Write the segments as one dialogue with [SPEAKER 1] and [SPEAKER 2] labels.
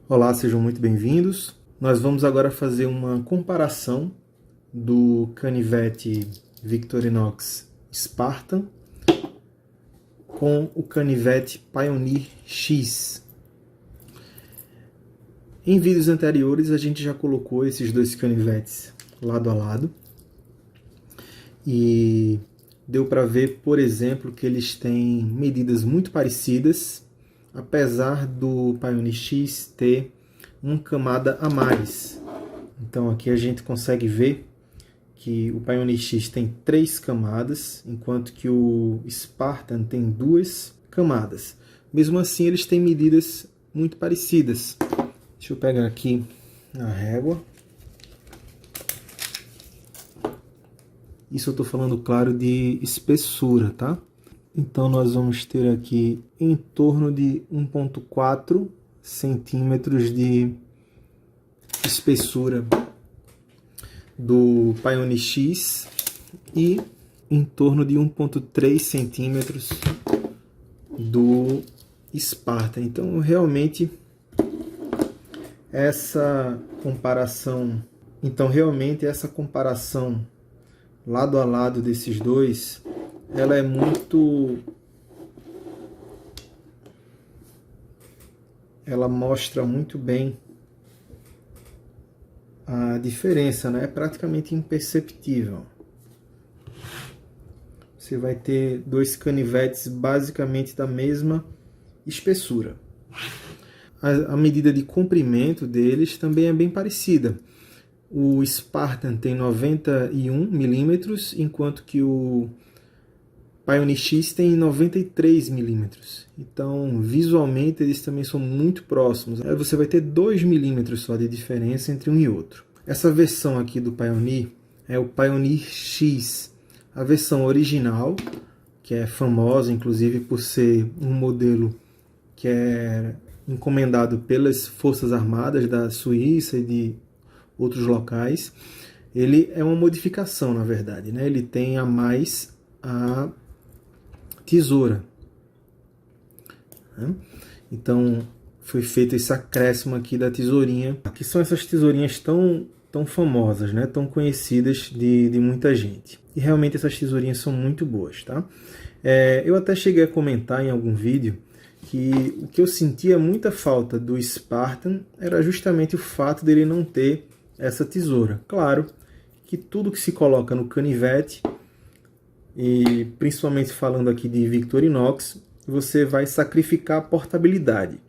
[SPEAKER 1] Olá, sejam muito bem-vindos. Nós vamos agora fazer uma comparação do canivete Victorinox Spartan com o canivete Pioneer X. Em vídeos anteriores a gente já colocou esses dois canivetes lado a lado e deu para ver, por exemplo, que eles têm medidas muito parecidas, apesar do Pioneer X ter uma camada a mais. Então aqui a gente consegue ver que o Pioneer X tem 3 camadas, enquanto que o Spartan tem 2 camadas. Mesmo assim, eles têm medidas muito parecidas. Deixa eu pegar aqui a régua. Isso eu estou falando, claro, de espessura, tá? Então nós vamos ter aqui em torno de 1,4 centímetros de espessura do Pioneer X e em torno de 1,3 centímetros do Spartan. Então realmente essa comparação lado a lado desses dois, ela mostra muito bem a diferença, né? É praticamente imperceptível. Você vai ter dois canivetes basicamente da mesma espessura. A medida de comprimento deles também é bem parecida. O Spartan tem 91 milímetros, enquanto que o Pioneer X tem 93 milímetros. Então, visualmente, eles também são muito próximos. Aí você vai ter 2 milímetros só de diferença entre um e outro. Essa versão aqui do Pioneer é o Pioneer X. A versão original, que é famosa, inclusive, por ser um modelo que é encomendado pelas Forças Armadas da Suíça e de outros locais. Ele é uma modificação, na verdade, né? Ele tem a mais a tesoura. Então, foi feito esse acréscimo aqui da tesourinha. Aqui são essas tesourinhas tão famosas, né? Tão conhecidas de muita gente. E realmente essas tesourinhas são muito boas, tá? Eu até cheguei a comentar em algum vídeo que o que eu sentia muita falta do Spartan era justamente o fato dele não ter essa tesoura. Claro que tudo que se coloca no canivete, e principalmente falando aqui de Victorinox, você vai sacrificar a portabilidade.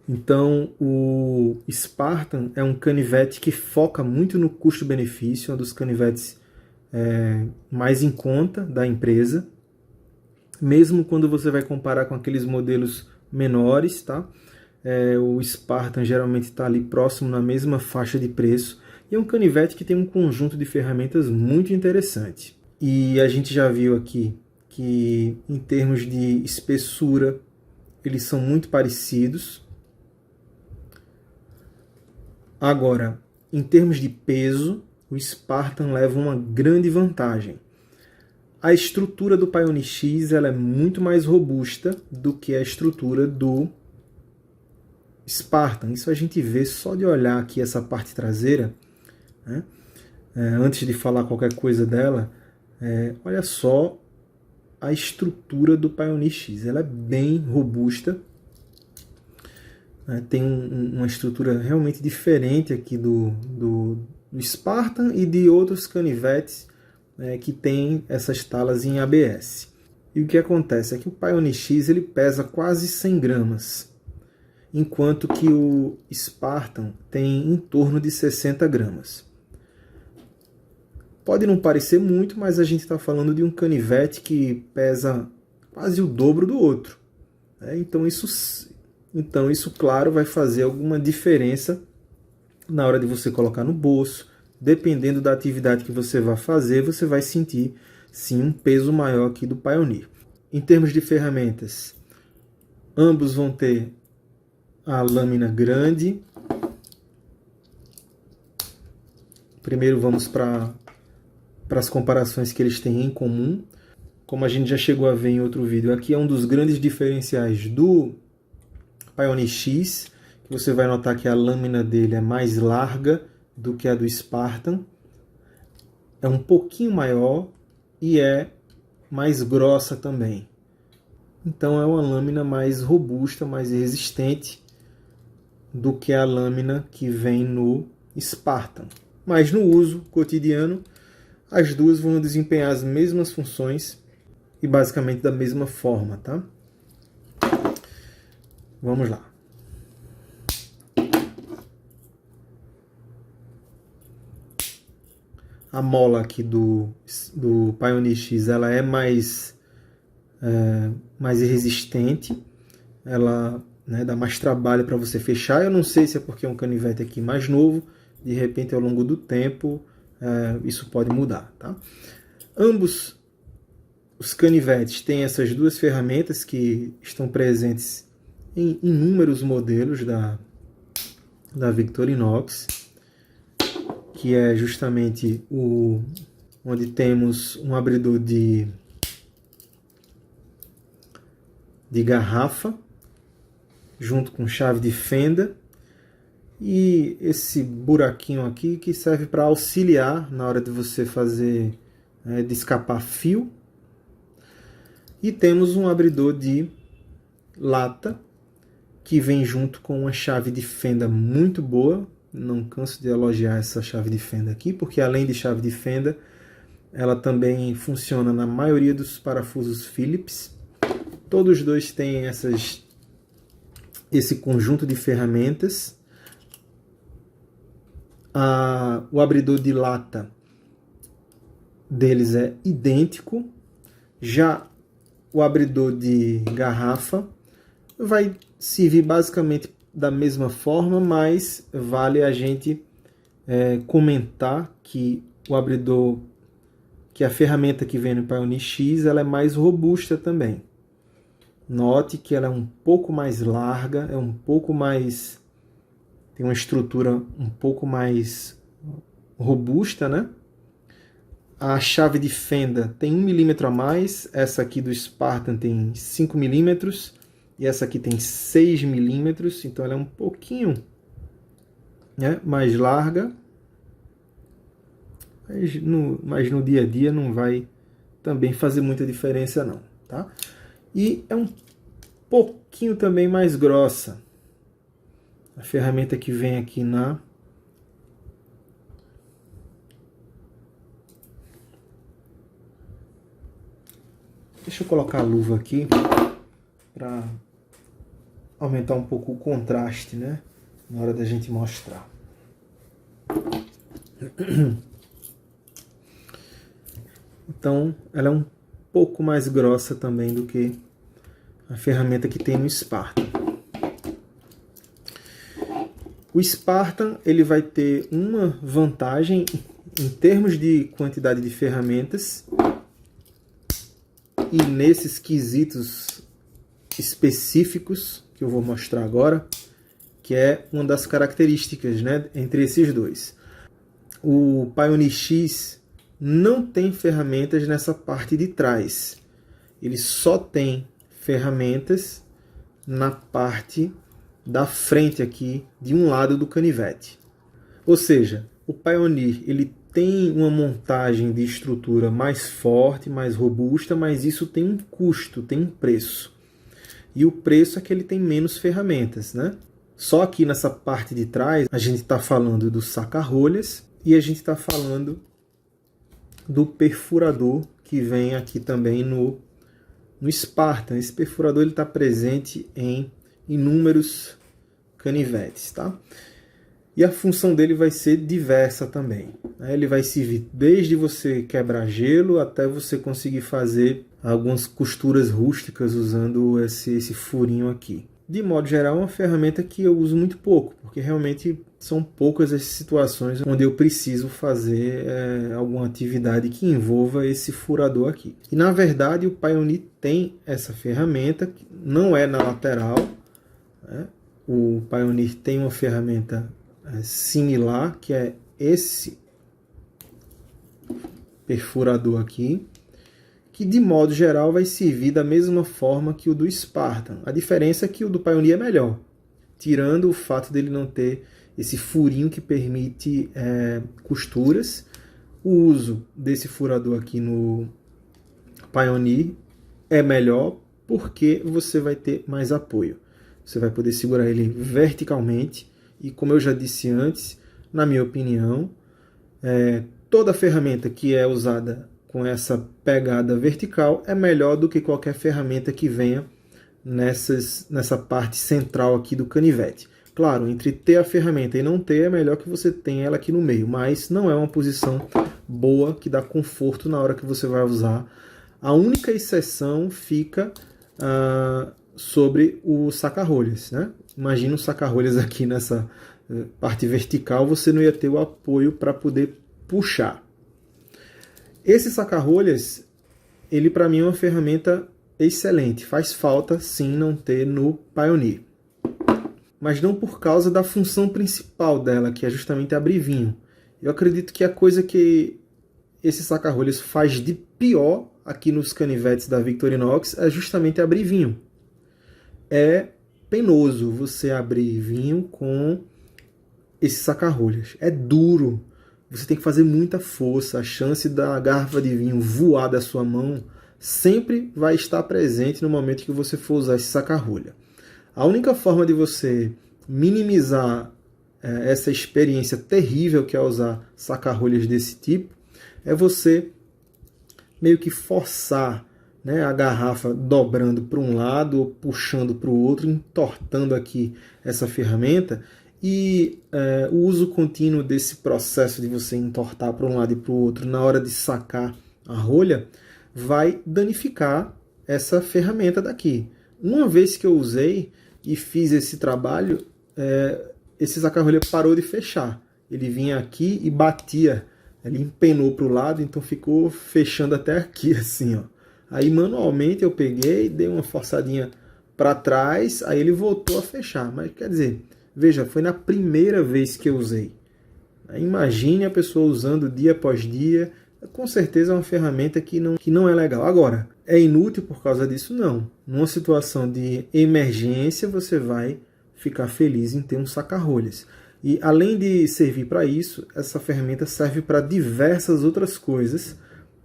[SPEAKER 1] Então o Spartan é um canivete que foca muito no custo-benefício, é um dos canivetes mais em conta da empresa, mesmo quando você vai comparar com aqueles modelos menores, tá? O Spartan geralmente está ali próximo na mesma faixa de preço, e é um canivete que tem um conjunto de ferramentas muito interessante. E a gente já viu aqui que em termos de espessura eles são muito parecidos. Agora, em termos de peso, o Spartan leva uma grande vantagem. A estrutura do Pioneer X ela é muito mais robusta do que a estrutura do Spartan. Isso a gente vê só de olhar aqui essa parte traseira, né? Antes de falar qualquer coisa dela, olha só a estrutura do Pioneer X. Ela é bem robusta, né? Tem uma estrutura realmente diferente aqui do Spartan e de outros canivetes que tem essas talas em ABS. E o que acontece é que o Pioneer X ele pesa quase 100 gramas, enquanto que o Spartan tem em torno de 60 gramas. Pode não parecer muito, mas a gente está falando de um canivete que pesa quase o dobro do outro. Então isso, claro, vai fazer alguma diferença na hora de você colocar no bolso. Dependendo da atividade que você vai fazer, você vai sentir, sim, um peso maior aqui do Pioneer. Em termos de ferramentas, ambos vão ter a lâmina grande. Primeiro vamos para as comparações que eles têm em comum. Como a gente já chegou a ver em outro vídeo, aqui é um dos grandes diferenciais do Pioneer X, Você vai notar que a lâmina dele é mais larga do que a do Spartan. É um pouquinho maior e é mais grossa também. Então é uma lâmina mais robusta, mais resistente do que a lâmina que vem no Spartan. Mas no uso cotidiano, as duas vão desempenhar as mesmas funções e basicamente da mesma forma, tá? Vamos lá. A mola aqui do Pioneer X, ela é mais resistente, ela, né, dá mais trabalho para você fechar. Eu não sei se é porque é um canivete aqui mais novo, de repente ao longo do tempo isso pode mudar, tá? Ambos os canivetes têm essas duas ferramentas que estão presentes em inúmeros modelos da Victorinox, que é justamente onde temos um abridor de garrafa, junto com chave de fenda, e esse buraquinho aqui que serve para auxiliar na hora de você fazer, de escapar fio. E temos um abridor de lata, que vem junto com uma chave de fenda muito boa. Não canso de elogiar essa chave de fenda aqui, porque além de chave de fenda, ela também funciona na maioria dos parafusos Phillips. Todos dois têm esse conjunto de ferramentas. O abridor de lata deles é idêntico. Já o abridor de garrafa vai servir basicamente da mesma forma, mas vale a gente comentar que o abridor, que a ferramenta que vem no Pioneer X, ela é mais robusta também. Note que ela é um pouco mais larga, tem uma estrutura um pouco mais robusta, né? A chave de fenda tem 1 milímetro a mais, essa aqui do Spartan tem 5 milímetros e essa aqui tem 6 milímetros, então ela é um pouquinho, né, mais larga, mas no dia a dia não vai também fazer muita diferença não, tá? E é um pouquinho também mais grossa a ferramenta que vem aqui Deixa eu colocar a luva aqui para aumentar um pouco o contraste, né, na hora da gente mostrar. Então, ela é um pouco mais grossa também do que a ferramenta que tem no Spartan. O Spartan, ele vai ter uma vantagem em termos de quantidade de ferramentas e nesses quesitos específicos que eu vou mostrar agora, que é uma das características, né, entre esses dois. O Pioneer X não tem ferramentas nessa parte de trás. Ele só tem ferramentas na parte da frente aqui, de um lado do canivete. Ou seja, o Pioneer ele tem uma montagem de estrutura mais forte, mais robusta, mas isso tem um custo, tem um preço. E o preço é que ele tem menos ferramentas, né? Só aqui nessa parte de trás, a gente está falando do saca-rolhas e a gente está falando do perfurador que vem aqui também no Spartan. Esse perfurador está presente em inúmeros canivetes, tá? E a função dele vai ser diversa também. Ele vai servir desde você quebrar gelo até você conseguir fazer algumas costuras rústicas usando esse furinho aqui. De modo geral, é uma ferramenta que eu uso muito pouco, porque realmente são poucas as situações onde eu preciso fazer alguma atividade que envolva esse furador aqui. E na verdade o Pioneer tem essa ferramenta, que não é na lateral, né? O Pioneer tem uma ferramenta similar, que é esse perfurador aqui, que de modo geral vai servir da mesma forma que o do Spartan. A diferença é que o do Pioneer é melhor. tirando o fato dele não ter esse furinho que permite costuras. O uso desse furador aqui no Pioneer é melhor porque você vai ter mais apoio. Você vai poder segurar ele verticalmente e, como eu já disse antes, na minha opinião, toda ferramenta que é usada com essa pegada vertical é melhor do que qualquer ferramenta que venha nessa parte central aqui do canivete. Claro, entre ter a ferramenta e não ter, é melhor que você tenha ela aqui no meio, mas não é uma posição boa que dá conforto na hora que você vai usar. A única exceção fica sobre o saca-rolhas, né? Imagina o saca-rolhas aqui nessa parte vertical, você não ia ter o apoio para poder puxar. Esse saca-rolhas, ele para mim é uma ferramenta excelente. Faz falta sim não ter no Pioneer. Mas não por causa da função principal dela, que é justamente abrir vinho. Eu acredito que a coisa que esse saca-rolhas faz de pior aqui nos canivetes da Victorinox é justamente abrir vinho. É penoso você abrir vinho com esse saca-rolhas. É duro. Você tem que fazer muita força. A chance da garrafa de vinho voar da sua mão sempre vai estar presente no momento que você for usar esse saca-rolha. A única forma de você minimizar essa experiência terrível que é usar saca-rolhas desse tipo é você meio que forçar, né, a garrafa dobrando para um lado ou puxando para o outro, entortando aqui essa ferramenta. E o uso contínuo desse processo de você entortar para um lado e para o outro na hora de sacar a rolha vai danificar essa ferramenta daqui. Uma vez que eu usei e fiz esse trabalho, esse saca-rolha parou de fechar. Ele vinha aqui e batia, ele empenou para o lado, então ficou fechando até aqui assim, ó. Aí manualmente eu peguei, dei uma forçadinha para trás, aí ele voltou a fechar. Mas quer dizer, veja, foi na primeira vez que eu usei. Imagine a pessoa usando dia após dia. Com certeza é uma ferramenta que não é legal. Agora, é inútil por causa disso? Não. Numa situação de emergência, você vai ficar feliz em ter um saca-rolhas. E além de servir para isso, essa ferramenta serve para diversas outras coisas,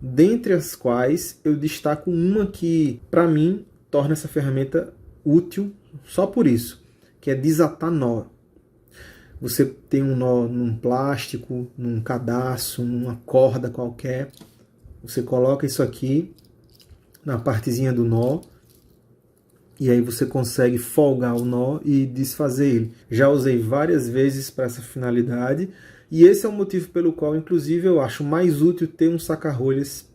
[SPEAKER 1] dentre as quais eu destaco uma que, para mim, torna essa ferramenta útil só por isso, que é desatar nó. Você tem um nó num plástico, num cadarço, numa corda qualquer. Você coloca isso aqui na partezinha do nó e aí você consegue folgar o nó e desfazer ele. Já usei várias vezes para essa finalidade e esse é o motivo pelo qual, inclusive, eu acho mais útil ter um saca-rolhas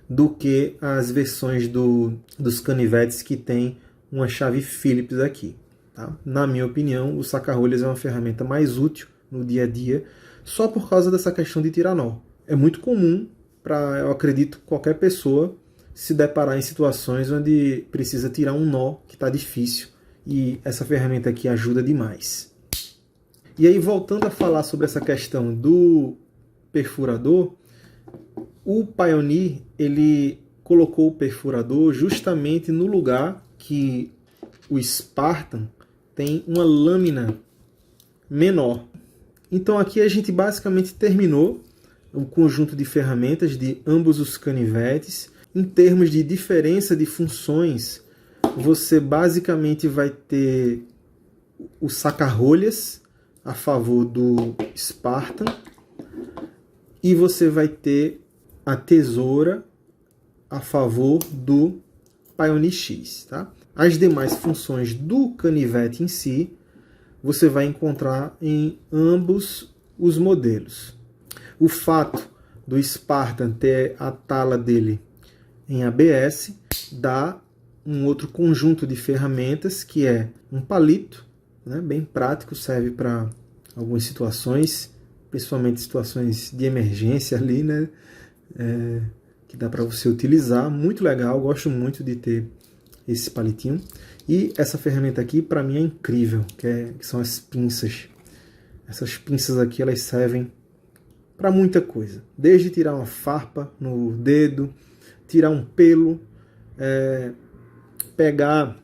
[SPEAKER 1] do que as versões dos canivetes que tem uma chave Phillips aqui. Tá? Na minha opinião, o saca-rolhas é uma ferramenta mais útil no dia a dia, só por causa dessa questão de tirar nó. É muito comum para, eu acredito, qualquer pessoa se deparar em situações onde precisa tirar um nó que está difícil, e essa ferramenta aqui ajuda demais. E aí, voltando a falar sobre essa questão do perfurador, o Pioneer ele colocou o perfurador justamente no lugar que o Spartan tem uma lâmina menor. Então aqui a gente basicamente terminou o conjunto de ferramentas de ambos os canivetes. Em termos de diferença de funções, você basicamente vai ter o saca-rolhas a favor do Spartan e você vai ter a tesoura a favor do Pioneer X, tá? As demais funções do canivete em si, você vai encontrar em ambos os modelos. O fato do Spartan ter a tala dele em ABS dá um outro conjunto de ferramentas, que é um palito, né, bem prático, serve para algumas situações, principalmente situações de emergência ali, né, que dá para você utilizar. Muito legal, gosto muito de ter esse palitinho. E essa ferramenta aqui, para mim, é incrível, que são as pinças. Essas pinças aqui, elas servem para muita coisa. Desde tirar uma farpa no dedo, tirar um pelo, pegar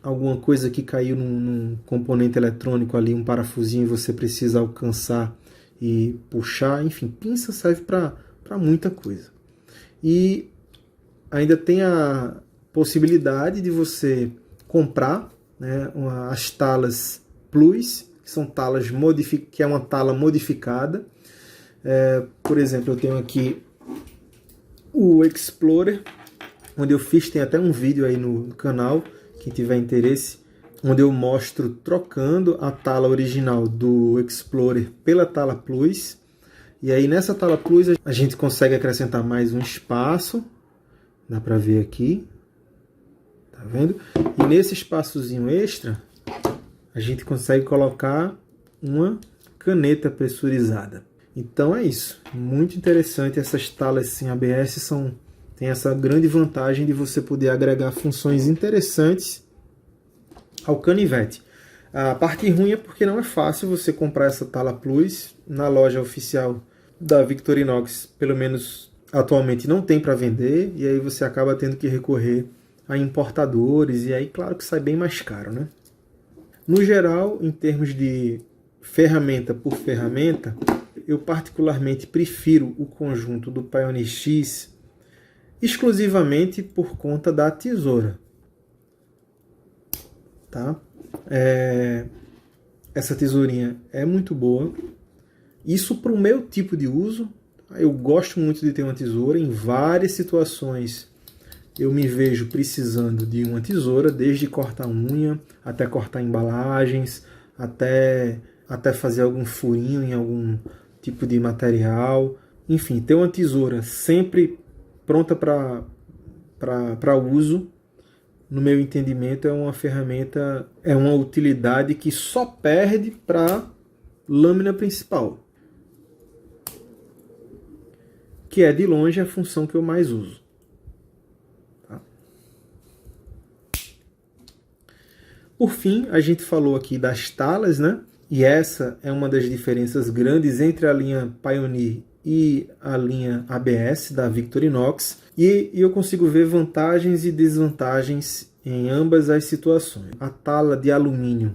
[SPEAKER 1] alguma coisa que caiu num componente eletrônico ali, um parafusinho, e você precisa alcançar e puxar. Enfim, pinça serve para muita coisa. E ainda tem a possibilidade de você comprar, né, as talas Plus, que são talas que é uma tala modificada. Por exemplo, eu tenho aqui o Explorer, onde eu fiz, tem até um vídeo aí no canal, quem tiver interesse, onde eu mostro trocando a tala original do Explorer pela tala Plus. E aí nessa tala Plus a gente consegue acrescentar mais um espaço, dá para ver aqui, tá vendo? E nesse espaçozinho extra, a gente consegue colocar uma caneta pressurizada. Então é isso, muito interessante. Essas talas sem ABS tem essa grande vantagem de você poder agregar funções interessantes ao canivete. A parte ruim é porque não é fácil você comprar essa tala Plus na loja oficial da Victorinox, pelo menos atualmente não tem para vender, e aí você acaba tendo que recorrer a importadores, e aí claro que sai bem mais caro, né? No geral, em termos de ferramenta por ferramenta, eu particularmente prefiro o conjunto do Pioneer X exclusivamente por conta da tesoura. Tá? Essa tesourinha é muito boa. Isso para o meu tipo de uso. Eu gosto muito de ter uma tesoura. Em várias situações eu me vejo precisando de uma tesoura, desde cortar unha, até cortar embalagens, até fazer algum furinho em algum tipo de material. Enfim, ter uma tesoura sempre pronta para uso, no meu entendimento, é uma ferramenta, é uma utilidade que só perde para lâmina principal, que é de longe a função que eu mais uso. Tá? Por fim, a gente falou aqui das talas, né? E essa é uma das diferenças grandes entre a linha Pioneer e a linha ABS da Victorinox. E eu consigo ver vantagens e desvantagens em ambas as situações. A tala de alumínio,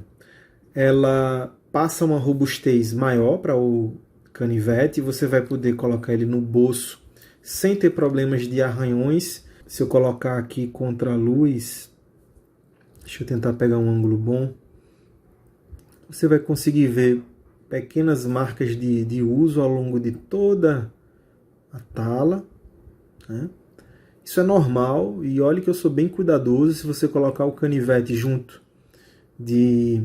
[SPEAKER 1] ela passa uma robustez maior para o canivete, você vai poder colocar ele no bolso sem ter problemas de arranhões. Se eu colocar aqui contra a luz, deixa eu tentar pegar um ângulo bom, você vai conseguir ver pequenas marcas de uso ao longo de toda a tala, né? Isso é normal, e olha que eu sou bem cuidadoso. Se você colocar o canivete junto de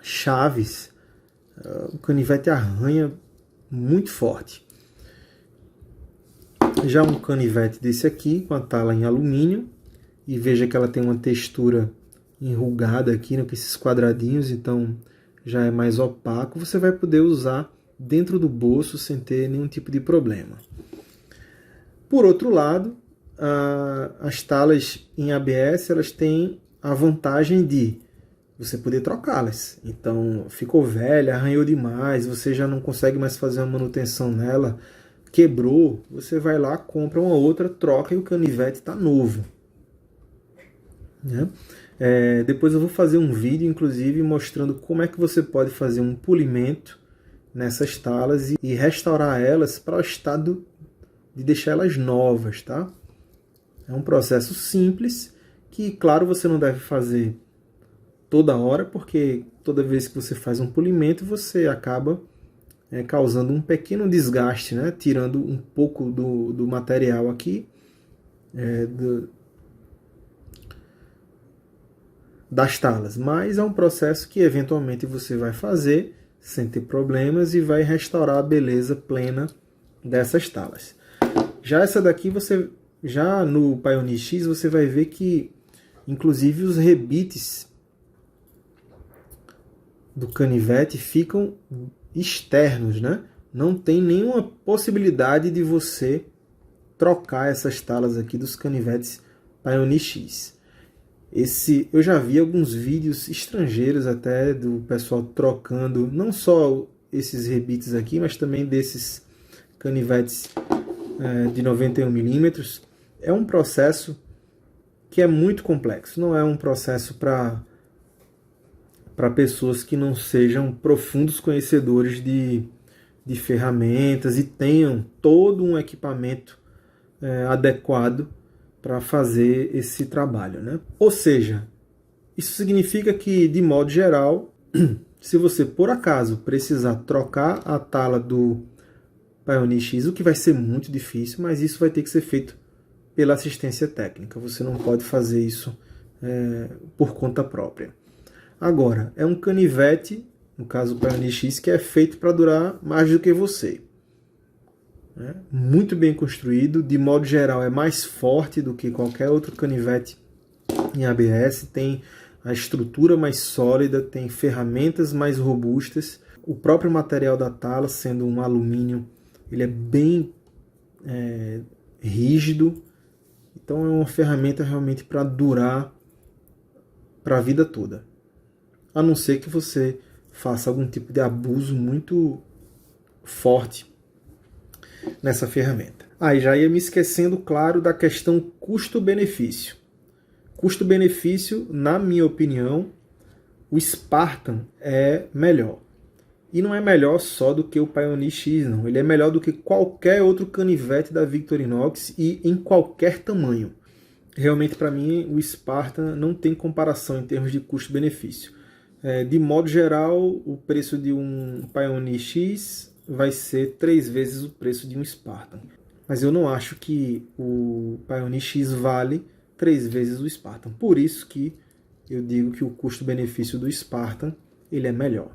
[SPEAKER 1] chaves, o canivete arranha muito forte. Já um canivete desse aqui, com a tala em alumínio, e veja que ela tem uma textura enrugada aqui, né, com esses quadradinhos, então já é mais opaco, você vai poder usar dentro do bolso sem ter nenhum tipo de problema. Por outro lado, as talas em ABS, elas têm a vantagem de você poder trocá-las. Então, ficou velha, arranhou demais, você já não consegue mais fazer uma manutenção nela, quebrou, você vai lá, compra uma outra, troca e o canivete está novo. Né? Depois eu vou fazer um vídeo, inclusive, mostrando como é que você pode fazer um polimento nessas talas e restaurar elas para o estado de deixar elas novas, tá? É um processo simples que, claro, você não deve fazer toda hora, porque toda vez que você faz um polimento, você acaba causando um pequeno desgaste, né? Tirando um pouco do material aqui, das talas. Mas é um processo que eventualmente você vai fazer sem ter problemas e vai restaurar a beleza plena dessas talas. Já essa daqui, já no Pioneer X, você vai ver que, inclusive, os rebites do canivete ficam externos, né? Não tem nenhuma possibilidade de você trocar essas talas aqui dos canivetes Pioneer X. Eu já vi alguns vídeos estrangeiros até do pessoal trocando, não só esses rebites aqui, mas também desses canivetes de 91 mm. É um processo que é muito complexo. Não é um processo para pessoas que não sejam profundos conhecedores de ferramentas e tenham todo um equipamento adequado para fazer esse trabalho, né? Ou seja, isso significa que, de modo geral, se você por acaso precisar trocar a tala do Pioneer X, o que vai ser muito difícil, mas isso vai ter que ser feito pela assistência técnica. Você não pode fazer isso por conta própria. Agora, é um canivete, no caso o Pioneer X, que é feito para durar mais do que você. Muito bem construído, de modo geral é mais forte do que qualquer outro canivete em ABS, tem a estrutura mais sólida, tem ferramentas mais robustas, o próprio material da tala, sendo um alumínio, ele é bem rígido, então é uma ferramenta realmente para durar para a vida toda, a não ser que você faça algum tipo de abuso muito forte nessa ferramenta. Aí já ia me esquecendo, claro, da questão custo-benefício. Custo-benefício, na minha opinião, o Spartan é melhor. E não é melhor só do que o Pioneer X, não. Ele é melhor do que qualquer outro canivete da Victorinox e em qualquer tamanho. Realmente, para mim, o Spartan não tem comparação em termos de custo-benefício. De modo geral, o preço de um Pioneer X vai ser 3 vezes o preço de um Spartan. Mas eu não acho que o Pioneer X vale 3 vezes o Spartan. Por isso que eu digo que o custo-benefício do Spartan ele é melhor.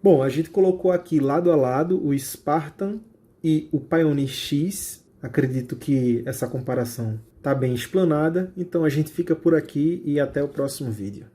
[SPEAKER 1] Bom, a gente colocou aqui lado a lado o Spartan e o Pioneer X. Acredito que essa comparação está bem explanada. Então a gente fica por aqui e até o próximo vídeo.